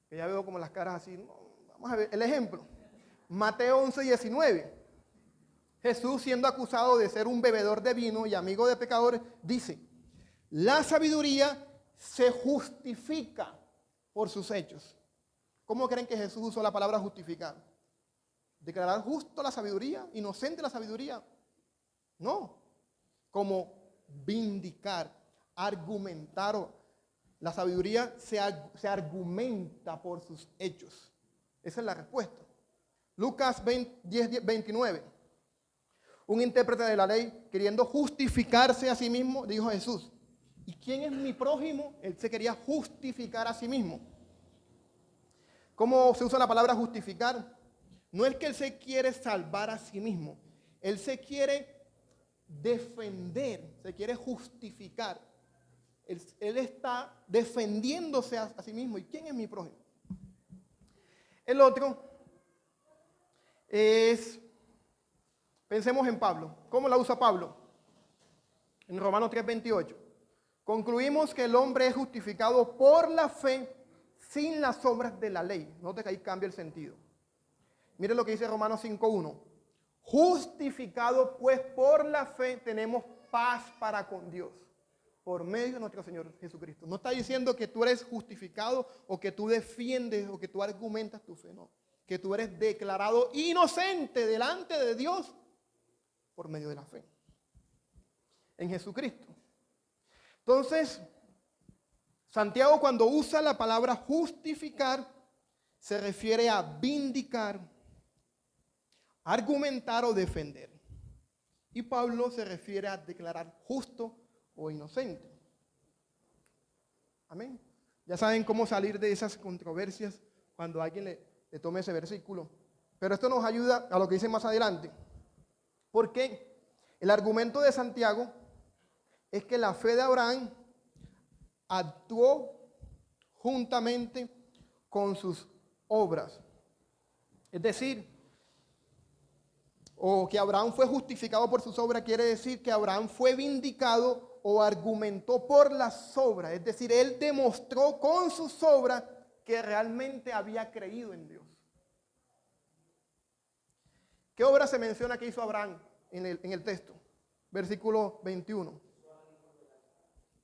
que ya veo como las caras así. Vamos a ver el ejemplo. Mateo 11:19. Jesús, siendo acusado de ser un bebedor de vino y amigo de pecadores, dice: la sabiduría se justifica por sus hechos. ¿Cómo creen que Jesús usó la palabra justificar? ¿Declarar justo la sabiduría? ¿Inocente la sabiduría? No. Como vindicar, argumentar. La sabiduría se argumenta por sus hechos. Esa es la respuesta. Lucas 10:29. Un intérprete de la ley, queriendo justificarse a sí mismo, dijo a Jesús: ¿y quién es mi prójimo? Él se quería justificar a sí mismo. ¿Cómo se usa la palabra justificar? No es que él se quiere salvar a sí mismo. Él se quiere defender, se quiere justificar. Él está defendiéndose a sí mismo. ¿Y quién es mi prójimo? El otro es, pensemos en Pablo. ¿Cómo la usa Pablo? En Romanos 3:28. Concluimos que el hombre es justificado por la fe sin las obras de la ley. Note que ahí cambia el sentido. Mire lo que dice Romanos 5:1. Justificado pues por la fe tenemos paz para con Dios, por medio de nuestro Señor Jesucristo. No está diciendo que tú eres justificado o que tú defiendes o que tú argumentas tu fe, no. Que tú eres declarado inocente delante de Dios por medio de la fe en Jesucristo. Entonces, Santiago, cuando usa la palabra justificar, se refiere a vindicar, argumentar o defender. Y Pablo se refiere a declarar justo o inocente. Amén. Ya saben cómo salir de esas controversias cuando alguien le tome ese versículo. Pero esto nos ayuda a lo que dice más adelante. Porque el argumento de Santiago es que la fe de Abraham actuó juntamente con sus obras. Es decir, o que Abraham fue justificado por sus obras, quiere decir que Abraham fue vindicado o argumentó por las obras. Es decir, él demostró con sus obras que realmente había creído en Dios. ¿Qué obra se menciona que hizo Abraham en el texto? Versículo 21.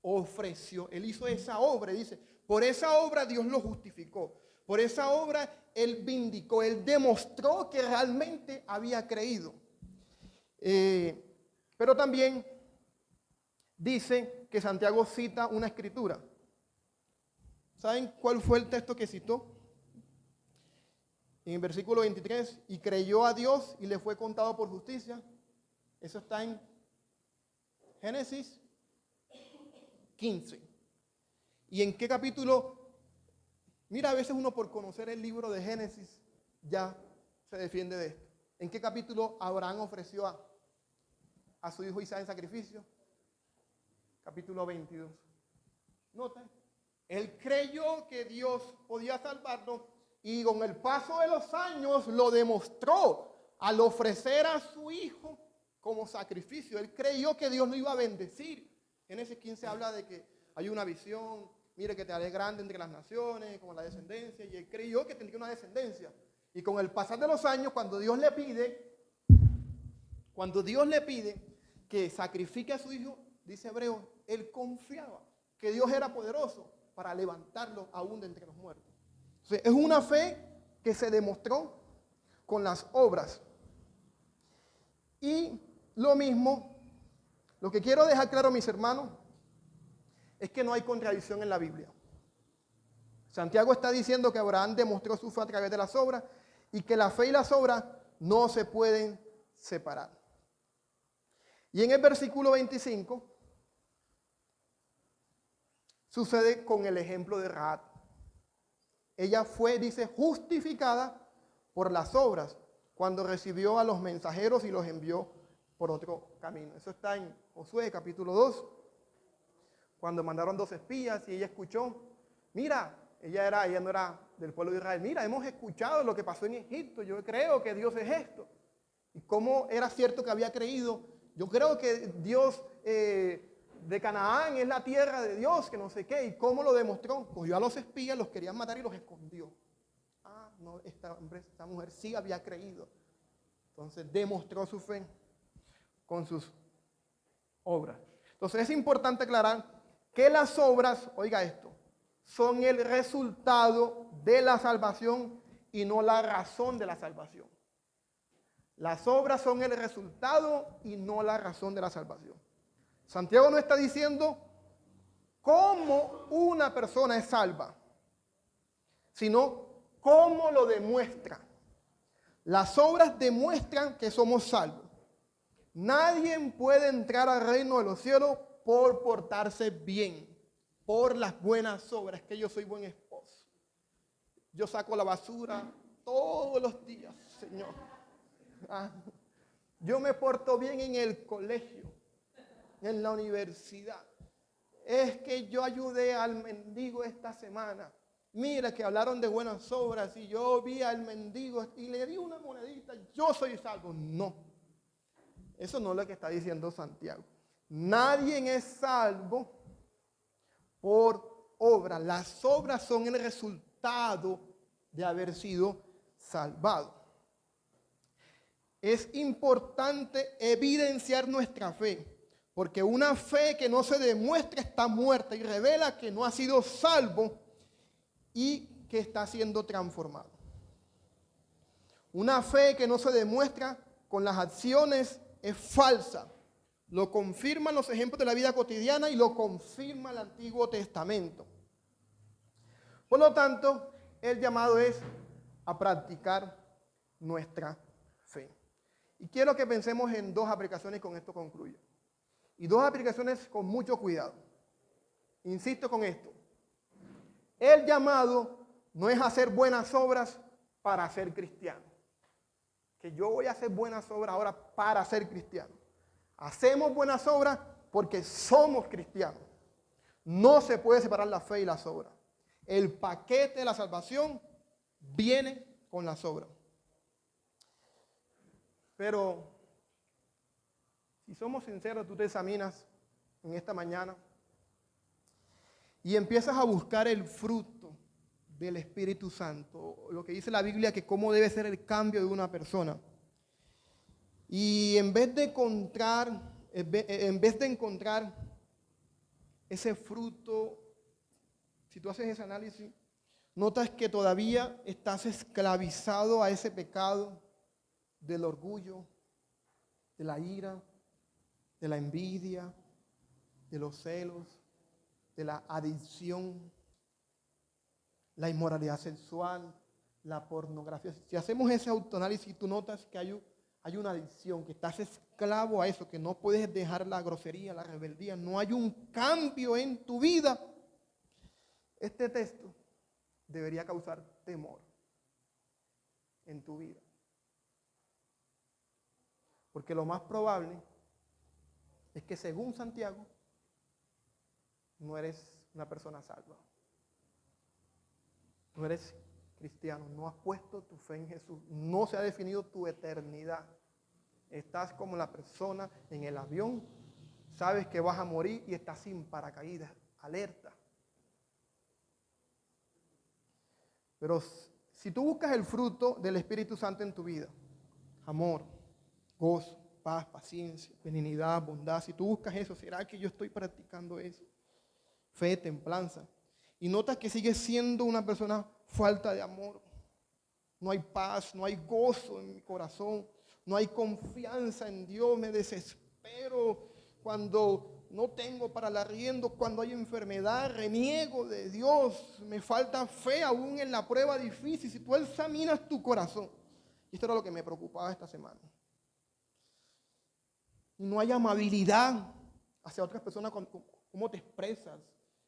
Ofreció, él hizo esa obra, dice, por esa obra Dios lo justificó. Por esa obra él vindicó, él demostró que realmente había creído. Pero también dice que Santiago cita una escritura. ¿Saben cuál fue el texto que citó? En el versículo 23, y creyó a Dios y le fue contado por justicia. Eso está en Génesis 15. ¿Y en qué capítulo? Mira, a veces uno por conocer el libro de Génesis ya se defiende de esto. ¿En qué capítulo Abraham ofreció a su hijo Isaac en sacrificio? Capítulo 22. Noten, él creyó que Dios podía salvarlo y con el paso de los años lo demostró al ofrecer a su hijo como sacrificio. Él creyó que Dios lo iba a bendecir. Génesis 15 habla de que hay una visión, mire que te haré grande entre las naciones, como la descendencia, y él creyó que tendría una descendencia. Y con el pasar de los años, cuando Dios le pide que sacrifique a su hijo, dice Hebreo, él confiaba que Dios era poderoso para levantarlo aún de entre los muertos. Entonces, es una fe que se demostró con las obras. Y lo mismo, lo que quiero dejar claro, mis hermanos, es que no hay contradicción en la Biblia. Santiago está diciendo que Abraham demostró su fe a través de las obras y que la fe y las obras no se pueden separar. Y en el versículo 25 sucede con el ejemplo de Rahab. Ella fue, dice, justificada por las obras cuando recibió a los mensajeros y los envió por otro camino. Eso está en Josué capítulo 2, cuando mandaron 2 espías y ella escuchó, mira, ella no era del pueblo de Israel, mira, hemos escuchado lo que pasó en Egipto, yo creo que Dios es esto. Y cómo era cierto que había creído, yo creo que Dios de Canaán es la tierra de Dios, que no sé qué, y cómo lo demostró. Cogió a los espías, los querían matar y los escondió. Ah, no, esta mujer sí había creído. Entonces demostró su fe con sus obras. Entonces es importante aclarar que las obras, oiga esto, son el resultado de la salvación y no la razón de la salvación. Las obras son el resultado y no la razón de la salvación. Santiago no está diciendo cómo una persona es salva, sino cómo lo demuestra. Las obras demuestran que somos salvos. Nadie puede entrar al reino de los cielos por portarse bien, por las buenas obras, que yo soy buen esposo. Yo saco la basura todos los días, Señor. Yo me porto bien en el colegio, en la universidad. Es que yo ayudé al mendigo esta semana. Mira que hablaron de buenas obras y yo vi al mendigo y le di una monedita. Yo soy salvo. No. Eso no es lo que está diciendo Santiago. Nadie es salvo por obras. Las obras son el resultado de haber sido salvado. Es importante evidenciar nuestra fe, porque una fe que no se demuestra está muerta y revela que no ha sido salvo y que está siendo transformado. Una fe que no se demuestra con las acciones es falsa. Lo confirman los ejemplos de la vida cotidiana y lo confirma el Antiguo Testamento. Por lo tanto, el llamado es a practicar nuestra fe. Y quiero que pensemos en 2 aplicaciones y con esto concluyo. Y 2 aplicaciones con mucho cuidado. Insisto con esto. El llamado no es hacer buenas obras para ser cristiano. Que yo voy a hacer buenas obras ahora para ser cristiano. Hacemos buenas obras porque somos cristianos. No se puede separar la fe y las obras. El paquete de la salvación viene con las obras. Pero si somos sinceros, tú te examinas en esta mañana y empiezas a buscar el fruto del Espíritu Santo, lo que dice la Biblia, que cómo debe ser el cambio de una persona. Y en vez de encontrar ese fruto, si tú haces ese análisis, notas que todavía estás esclavizado a ese pecado del orgullo, de la ira, de la envidia, de los celos, de la adicción, la inmoralidad sexual, la pornografía. Si hacemos ese autoanálisis, tú notas que hay una adicción, que estás esclavo a eso, que no puedes dejar la grosería, la rebeldía, no hay un cambio en tu vida. Este texto debería causar temor en tu vida. Porque lo más probable es que según Santiago, no eres una persona salva. No eres cristiano, no has puesto tu fe en Jesús, no se ha definido tu eternidad Estás como la persona en el avión, sabes que vas a morir y estás sin paracaídas, alerta. Pero si tú buscas el fruto del Espíritu Santo en tu vida, amor, gozo, paz, paciencia, benignidad, bondad, si tú buscas eso, ¿será que yo estoy practicando eso? Fe, templanza. Y notas que sigues siendo una persona falta de amor. No hay paz, no hay gozo en mi corazón, no hay confianza en Dios, me desespero cuando no tengo para el arriendo, cuando hay enfermedad, reniego de Dios, me falta fe aún en la prueba difícil. Si tú examinas tu corazón, y esto era lo que me preocupaba esta semana, no hay amabilidad hacia otras personas, cómo te expresas,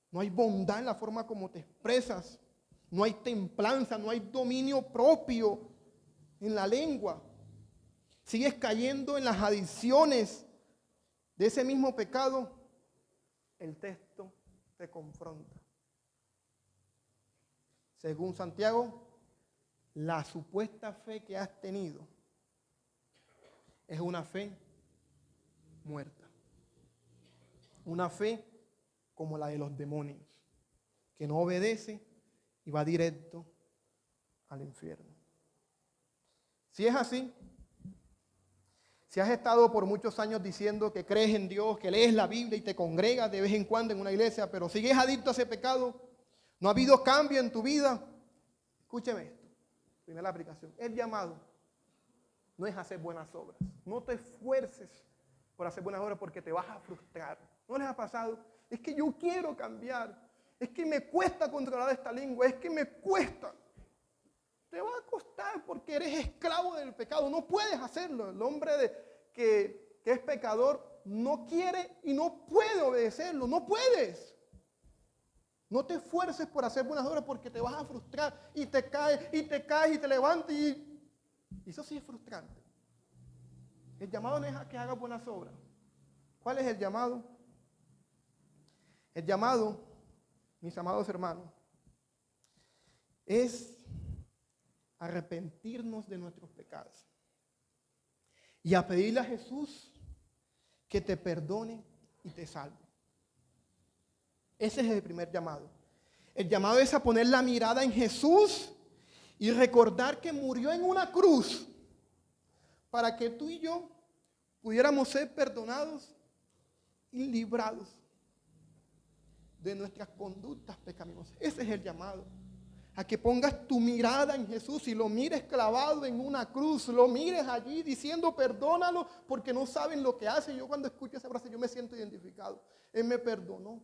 no hay bondad en la forma como te expresas, no hay templanza, no hay dominio propio en la lengua. Sigues cayendo en las adicciones de ese mismo pecado. El texto te confronta. Según Santiago, la supuesta fe que has tenido es una fe muerta. Una fe como la de los demonios, que no obedece y va directo al infierno. Si es así, si has estado por muchos años diciendo que crees en Dios, que lees la Biblia y te congregas de vez en cuando en una iglesia, pero sigues adicto a ese pecado, no ha habido cambio en tu vida, escúcheme esto, primera aplicación, el llamado no es hacer buenas obras. No te esfuerces por hacer buenas obras porque te vas a frustrar. ¿No les ha pasado? Es que yo quiero cambiar, es que me cuesta controlar esta lengua, es que me cuesta. Te va a costar porque eres esclavo del pecado, no puedes hacerlo. El hombre que es pecador no quiere y no puede obedecerlo, no puedes. No te esfuerces por hacer buenas obras porque te vas a frustrar y te caes y te levantas y eso sí es frustrante. El llamado no es a que hagas buenas obras. ¿Cuál es el llamado? El llamado, mis amados hermanos, es arrepentirnos de nuestros pecados y a pedirle a Jesús que te perdone y te salve. Ese es el primer llamado. El llamado es a poner la mirada en Jesús y recordar que murió en una cruz para que tú y yo pudiéramos ser perdonados y librados de nuestras conductas pecaminosas. Ese es el llamado. A que pongas tu mirada en Jesús y lo mires clavado en una cruz, lo mires allí diciendo perdónalo porque no saben lo que hacen. Yo cuando escucho esa frase yo me siento identificado. Él me perdonó.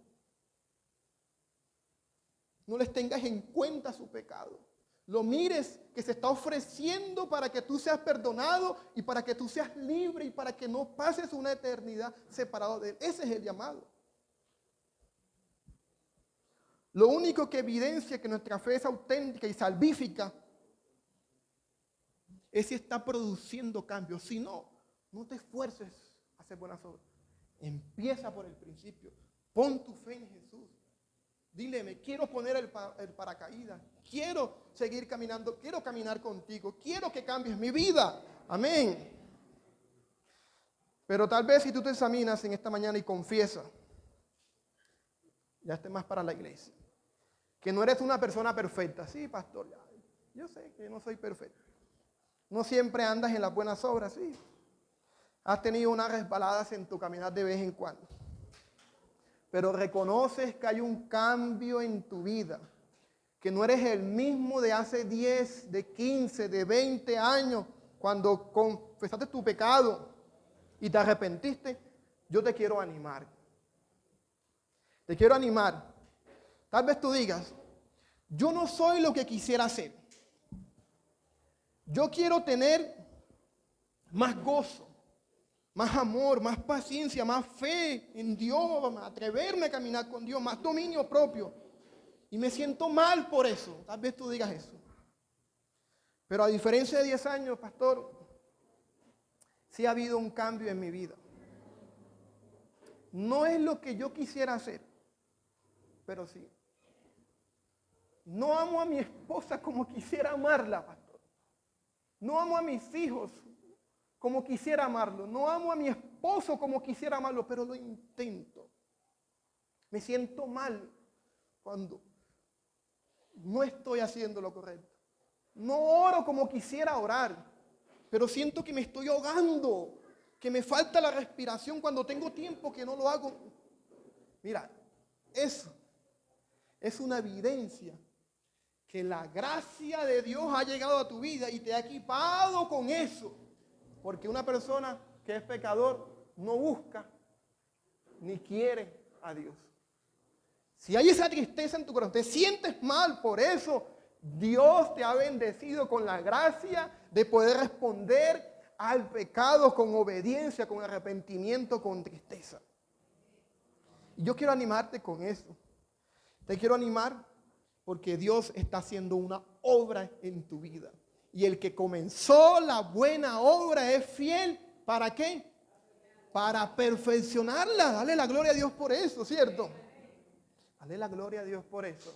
No les tengas en cuenta su pecado. Lo mires que se está ofreciendo para que tú seas perdonado y para que tú seas libre y para que no pases una eternidad separado de él. Ese es el llamado. Lo único que evidencia que nuestra fe es auténtica y salvífica es si está produciendo cambios. Si no, no te esfuerces a hacer buenas obras. Empieza por el principio. Pon tu fe en Jesús. Dile, me quiero poner el paracaídas. Quiero seguir caminando. Quiero caminar contigo. Quiero que cambies mi vida. Amén. Pero tal vez si tú te examinas en esta mañana y confiesas, ya esté más para la iglesia, que no eres una persona perfecta. Sí, pastor, yo sé que no soy perfecto. No siempre andas en las buenas obras, sí. Has tenido unas resbaladas en tu caminar de vez en cuando. Pero reconoces que hay un cambio en tu vida, que no eres el mismo de hace 10, de 15, de 20 años, cuando confesaste tu pecado y te arrepentiste. Yo te quiero animar. Te quiero animar. Tal vez tú digas, yo no soy lo que quisiera ser. Yo quiero tener más gozo, más amor, más paciencia, más fe en Dios, atreverme a caminar con Dios, más dominio propio. Y me siento mal por eso. Tal vez tú digas eso. Pero a diferencia de 10 años, pastor, sí ha habido un cambio en mi vida. No es lo que yo quisiera hacer, pero sí. No amo a mi esposa como quisiera amarla, pastor. No amo a mis hijos como quisiera amarlo. No amo a mi esposo como quisiera amarlo, pero lo intento. Me siento mal cuando no estoy haciendo lo correcto. No oro como quisiera orar, pero siento que me estoy ahogando, que me falta la respiración cuando tengo tiempo que no lo hago. Mira, eso es una evidencia que la gracia de Dios ha llegado a tu vida y te ha equipado con eso. Porque una persona que es pecador no busca ni quiere a Dios. Si hay esa tristeza en tu corazón, te sientes mal por eso, Dios te ha bendecido con la gracia de poder responder al pecado con obediencia, con arrepentimiento, con tristeza. Y yo quiero animarte con eso. Te quiero animar porque Dios está haciendo una obra en tu vida. Y el que comenzó la buena obra es fiel. ¿Para qué? Para perfeccionarla. Dale la gloria a Dios por eso, ¿cierto? Dale la gloria a Dios por eso.